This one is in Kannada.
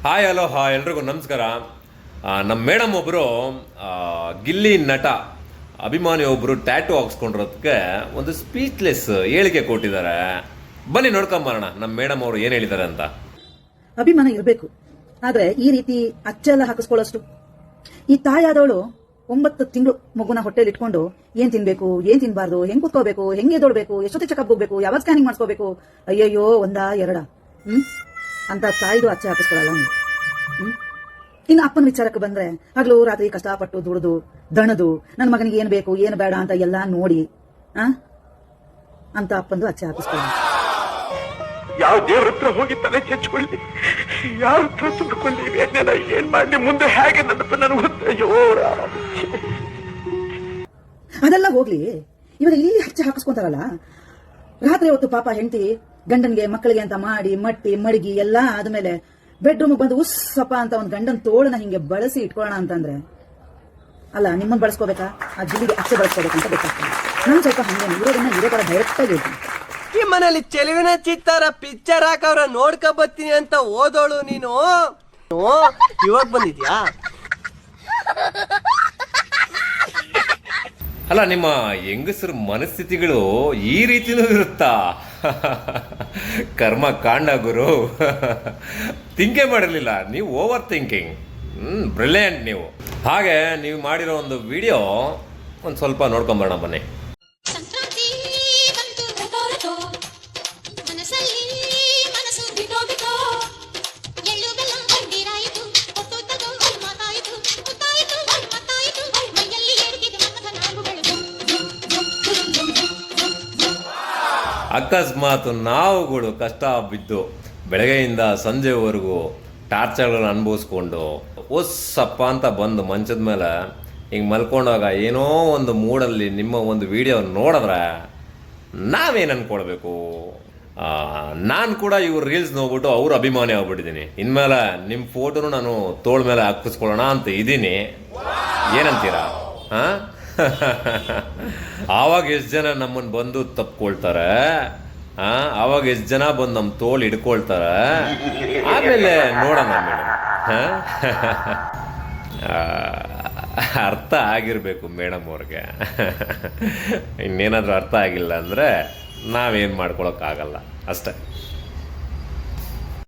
ಹಾಯ್ ಹಲೋ ಹಾಯ್ ಎಲ್ರಿಗೂ ನಮಸ್ಕಾರ. ನಮ್ಮ ಮೇಡಮ್ ಒಬ್ಬರು ಗಿಲ್ಲಿ ನಟ ಅಭಿಮಾನಿ ಒಬ್ಬರು ಟ್ಯಾಟು ಹಾಕ್ಸ್ಕೊಂಡಿರೋದಕ್ಕೆ ಒಂದು ಸ್ಪೀಚ್ಲೆಸ್ ಹೇಳಿಕೆ ಕೊಟ್ಟಿದ್ದಾರೆ. ಬನ್ನಿ ನೋಡ್ಕೊಂಬರೋಣ ನಮ್ಮ ಮೇಡಮ್ ಅವರು ಏನು ಹೇಳಿದ್ದಾರೆ ಅಂತ. ಅಭಿಮಾನ ಇರಬೇಕು, ಆದ್ರೆ ಈ ರೀತಿ ಅಚ್ಚೆಲ್ಲ ಹಾಕಿಸ್ಕೊಳ್ಳೋಷ್ಟು. ಈ ತಾಯಾದವಳು 9 ತಿಂಗಳು ಮಗುನ ಹೊಟ್ಟೆಲಿ ಇಟ್ಕೊಂಡು ಏನ್ ತಿನ್ಬೇಕು, ಏನ್ ತಿನ್ಬಾರ್ದು, ಹೆಂಗ್ ಕುತ್ಕೋಬೇಕು, ಹೆಂಗೆ ಎದೊಳ್ಬೇಕು, ಎಷ್ಟೊತ್ತಿ ಚೆಕಪ್ ಹೋಗ್ಬೇಕು, ಯಾವಾಗ ಸ್ಕ್ಯಾನಿಂಗ್ ಮಾಡಿಸ್ಕೋಬೇಕು, ಅಯ್ಯಯ್ಯೋ ಒಂದಾ ಎರಡ ಅಂತ ತಾಯಿದು ಅಚ್ಚೆ ಹಾಕಿಸ್ಕೊಳ್ಳಲ್ಲ. ಇನ್ನು ಅಪ್ಪನ ವಿಚಾರಕ್ಕೆ ಬಂದ್ರೆ ಹಗಲು ರಾತ್ರಿ ಕಷ್ಟಪಟ್ಟು ದುಡಿದು ದಣದು ನನ್ನ ಮಗನಿಗೆ ಏನ್ ಬೇಕು ಏನ್ ಬೇಡ ಅಂತ ಎಲ್ಲಾ ನೋಡಿ ಅಂತ ಅಪ್ಪಂದು ಅಚ್ಚೆ ಹಾಕಿಸ್ಕೊಳ್ಳ. ಯಾವ ದೇವ್ರ ಹತ್ರ ಹೋಗಿ ತಲೆ ಚೆಚ್ಕೊಳ್ಳಿ, ಯಾರ ಹತ್ರ ಸುಟ್ಕೊಳ್ಳಿ, ಏನ್ ಮಾಡಿ ಮುಂದೆ ಹೇಗೆ ನನಗೆ ಗೊತ್ತಯ್ಯೋ. ಅದೆಲ್ಲ ಹೋಗ್ಲಿ, ಇವಾಗ ಇಲ್ಲಿ ಹಚ್ಚೆ ಹಾಕಿಸ್ಕೊಂತಾರಲ್ಲ, ರಾತ್ರಿ ಹೊತ್ತು ಪಾಪ ಹೆಂಡತಿ ಗಂಡನ್ಗೆ ಮಕ್ಕಳಿಗೆ ಅಂತ ಮಾಡಿ ಮಟ್ಟಿ ಮಡಗಿ ಎಲ್ಲಾ ಆದ್ಮೇಲೆ ಬೆಡ್ರೂಮ್ ಬಂದು ಉಸ್ಸಪ್ಪ ಅಂತ ಒಂದ್ ಗಂಡನ್ ತೋಳನ ಹಿಂಗೆ ಬಳಸಿ ಇಟ್ಕೊಳ್ಳೋಣ ಅಂತಂದ್ರೆ ಅಲ್ಲ, ನಿಮ್ಮನ್ನ ಬಳಸ್ಕೋಬೇಕಾ ಆ ಜಿಲ್ಲಿಗೆ ಅಚ್ಚೆ ಬಳಸ್ಕೋಬೇಕಂತ ಗೊತ್ತಾಗ್ತದೆ. ನಾನ್ ಸ್ವಲ್ಪ ಹಂಗೆ ಇರೋದನ್ನ ಇರೋ ತರ ಡೈರೆಕ್ಟ್ ಆಗಿ ಹೇಳ್ತೀನಿ. ಈ ಮನೇಲಿ ಚೆಲುವಿನ ಚಿತ್ತಾರ ಪಿಕ್ಚರ್ ಹಾಕವ್ರ ನೋಡ್ಕ ಬರ್ತೀನಿ ಅಂತ ಓದೋಳು ನೀನು ಇವಾಗ ಬಂದಿದ್ಯಾ? ಅಲ್ಲ, ನಿಮ್ಮ ಹೆಂಗಸರ ಮನಸ್ಥಿತಿಗಳು ಈ ರೀತಿನೂ ಇರುತ್ತಾ? ಕರ್ಮ ಕಾಂಡ ಗುರು. ಥಿಂಕೇ ಮಾಡಿರಲಿಲ್ಲ ನೀವು. Over thinking. ಬ್ರಿಲಿಯಂಟ್ ನೀವು. ಹಾಗೆ ನೀವು ಮಾಡಿರೋ ಒಂದು ವಿಡಿಯೋ ಒಂದು ಸ್ವಲ್ಪ ನೋಡ್ಕೊಂಬರೋಣ ಬನ್ನಿ. ಅಕಸ್ಮಾತ್ ನಾವುಗಳು ಕಷ್ಟ ಬಿದ್ದು ಬೆಳಗ್ಗೆಯಿಂದ ಸಂಜೆವರೆಗೂ ಟಾರ್ಚರ್ಗಳನ್ನು ಅನುಭವಿಸ್ಕೊಂಡು ಒಸ್ಸಪ್ಪ ಅಂತ ಬಂದು ಮಂಚದ ಮೇಲೆ ಹಿಂಗೆ ಮಲ್ಕೊಂಡಾಗ ಏನೋ ಒಂದು ಮೂಡಲ್ಲಿ ನಿಮ್ಮ ಒಂದು ವಿಡಿಯೋ ನೋಡಿದ್ರೆ ನಾವೇನು ಅಂದ್ಕೊಳ್ಬೇಕು? ನಾನು ಕೂಡ ಇವ್ರ ರೀಲ್ಸ್ ನೋಡ್ಬಿಟ್ಟು ಅವ್ರ ಅಭಿಮಾನಿ ಆಗ್ಬಿಟ್ಟಿದ್ದೀನಿ. ಇನ್ಮೇಲೆ ನಿಮ್ಮ ಫೋಟೋನು ನಾನು ತೋಳ ಮೇಲೆ ಹಾಕಿಸ್ಕೊಳ್ಳೋಣ ಅಂತ ಇದ್ದೀನಿ. ಏನಂತೀರಾ? ಹಾಂ, ಆವಾಗ ಎಷ್ಟು ಜನ ನಮ್ಮನ್ನು ಬಂದು ತಪ್ಕೊಳ್ತಾರೆ, ಆವಾಗ ಎಷ್ಟು ಜನ ಬಂದು ನಮ್ಮ ತೋಳು ಹಿಡ್ಕೊಳ್ತಾರೆ, ಆಮೇಲೆ ನೋಡೋಣ ಮೇಡಮ್. ಅರ್ಥ ಆಗಿರಬೇಕು ಮೇಡಮ್ ಅವ್ರಿಗೆ. ಇನ್ನೇನಾದರೂ ಅರ್ಥ ಆಗಿಲ್ಲ ಅಂದರೆ ನಾವೇನು ಮಾಡ್ಕೊಳಕ್ಕಾಗಲ್ಲ ಅಷ್ಟೆ.